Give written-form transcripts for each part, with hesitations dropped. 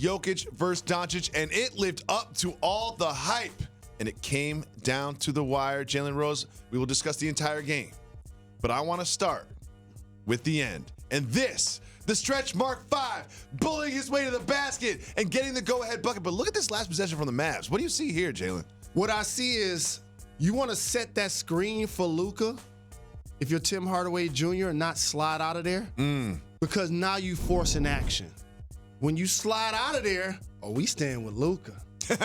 Jokic versus Doncic, and it lived up to all the hype. And it came down to the wire. Jalen Rose, we will discuss the entire game. But I want to start with the end. And this, the stretch mark 5, bullying his way to the basket and getting the go-ahead bucket. But look at this last possession from the Mavs. What do you see here, Jalen? What I see is you want to set that screen for Luka if you're Tim Hardaway Jr. and not slide out of there. Because now you force an action. When you slide out of there, we staying with Luka.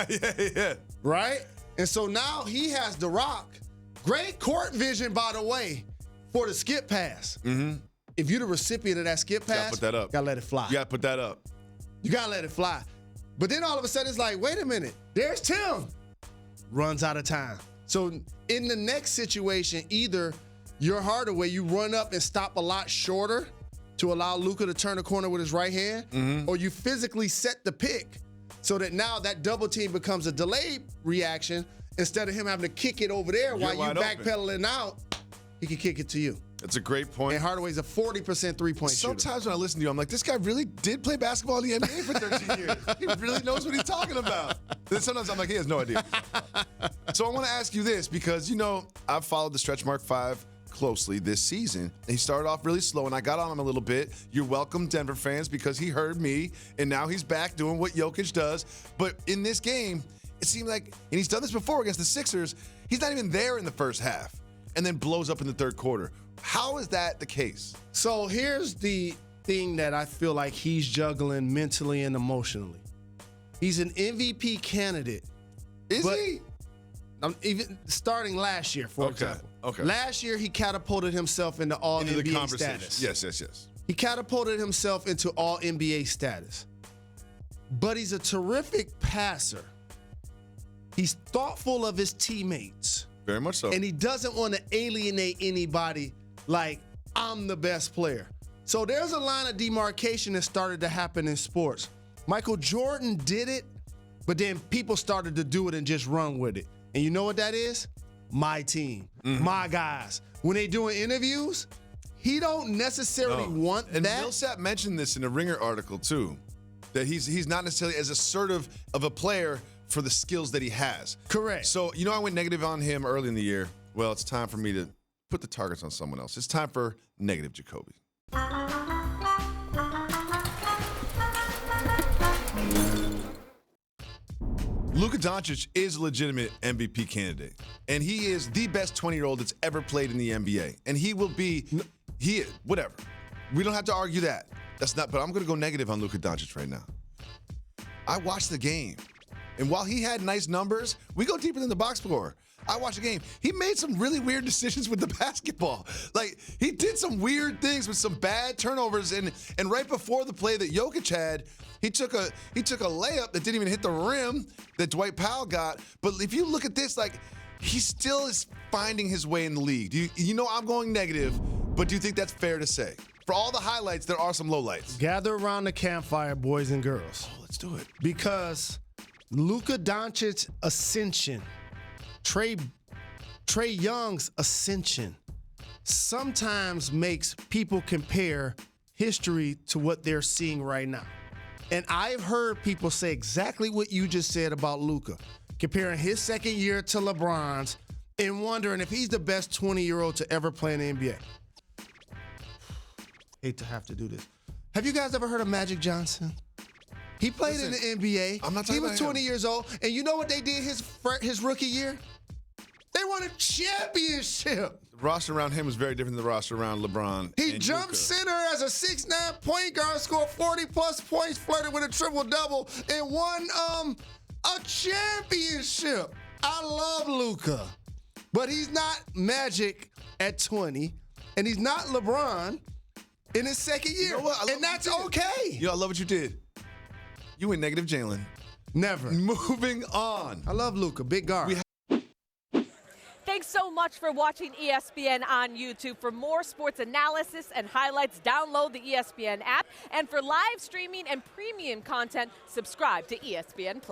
Yeah. Right? And so now he has the rock. Great court vision, by the way, for the skip pass. If you're the recipient of that skip pass, put that up. Gotta let it fly. You gotta put that up. You gotta let it fly. But then all of a sudden it's like, wait a minute, there's Tim. Runs out of time. So in the next situation, either you're Hardaway, you run up and stop a lot shorter to allow Luka to turn the corner with his right hand, or you physically set the pick so that now that double team becomes a delayed reaction. Instead of him having to kick it over there while you backpedaling out, he can kick it to you. That's a great point. And Hardaway's a 40% three-point shooter. Sometimes when I listen to you, I'm like, this guy really did play basketball in the NBA for 13 years. He really knows what he's talking about. Then sometimes I'm like, he has no idea. So I want to ask you this because, I've followed the stretch mark 5 closely this season. He started off really slow, and I got on him a little bit. You're welcome, Denver fans, because he heard me, and now he's back doing what Jokic does. But in this game, it seemed like, and he's done this before against the Sixers, he's not even there in the first half and then blows up in the third quarter. How is that the case? So here's the thing that I feel like he's juggling mentally and emotionally. He's an MVP candidate. Is he? Even starting last year, for example. Okay. Last year, he catapulted himself into all-NBA status. Yes. He catapulted himself into all-NBA status. But he's a terrific passer. He's thoughtful of his teammates. Very much so. And he doesn't want to alienate anybody like, I'm the best player. So there's a line of demarcation that started to happen in sports. Michael Jordan did it, but then people started to do it and just run with it. And you know what that is? My team, my guys. When they doing interviews, he don't necessarily want that. And Millsap mentioned this in a Ringer article too, that he's not necessarily as assertive of a player for the skills that he has. Correct. So, I went negative on him early in the year. Well, it's time for me to put the targets on someone else. It's time for negative Jacoby. Luka Doncic is a legitimate MVP candidate, and he is the best 20-year-old that's ever played in the NBA. And he will be, whatever. We don't have to argue that. That's not, but I'm going to go negative on Luka Doncic right now. I watched the game, and while he had nice numbers, we go deeper than the box score. I watched the game. He made some really weird decisions with the basketball. Like, he did some weird things with some bad turnovers, and right before the play that Jokic had, he took a layup that didn't even hit the rim that Dwight Powell got. But if you look at this, like, he still is finding his way in the league. I'm going negative, but do you think that's fair to say? For all the highlights, there are some lowlights. Gather around the campfire, boys and girls. Oh, let's do it. Because Luka Doncic's ascension, Trey Young's ascension, sometimes makes people compare history to what they're seeing right now. And I've heard people say exactly what you just said about Luka, comparing his second year to LeBron's and wondering if he's the best 20-year-old to ever play in the NBA. Hate to have to do this. Have you guys ever heard of Magic Johnson? He played in the NBA. I'm not talking He was 20 years old. And you know what they did his rookie year? They won a championship. The roster around him was very different than the roster around LeBron. He jumped center as a 6'9" point guard, scored 40-plus points, flirted with a triple-double, and won a championship. I love Luka, but he's not Magic at 20, and he's not LeBron in his second year, and that's okay. I love what you did. You went negative Jalen. Never. Moving on. I love Luka, big guard. Thanks so much for watching ESPN on YouTube. For more sports analysis and highlights, download the ESPN app. And for live streaming and premium content, subscribe to ESPN+.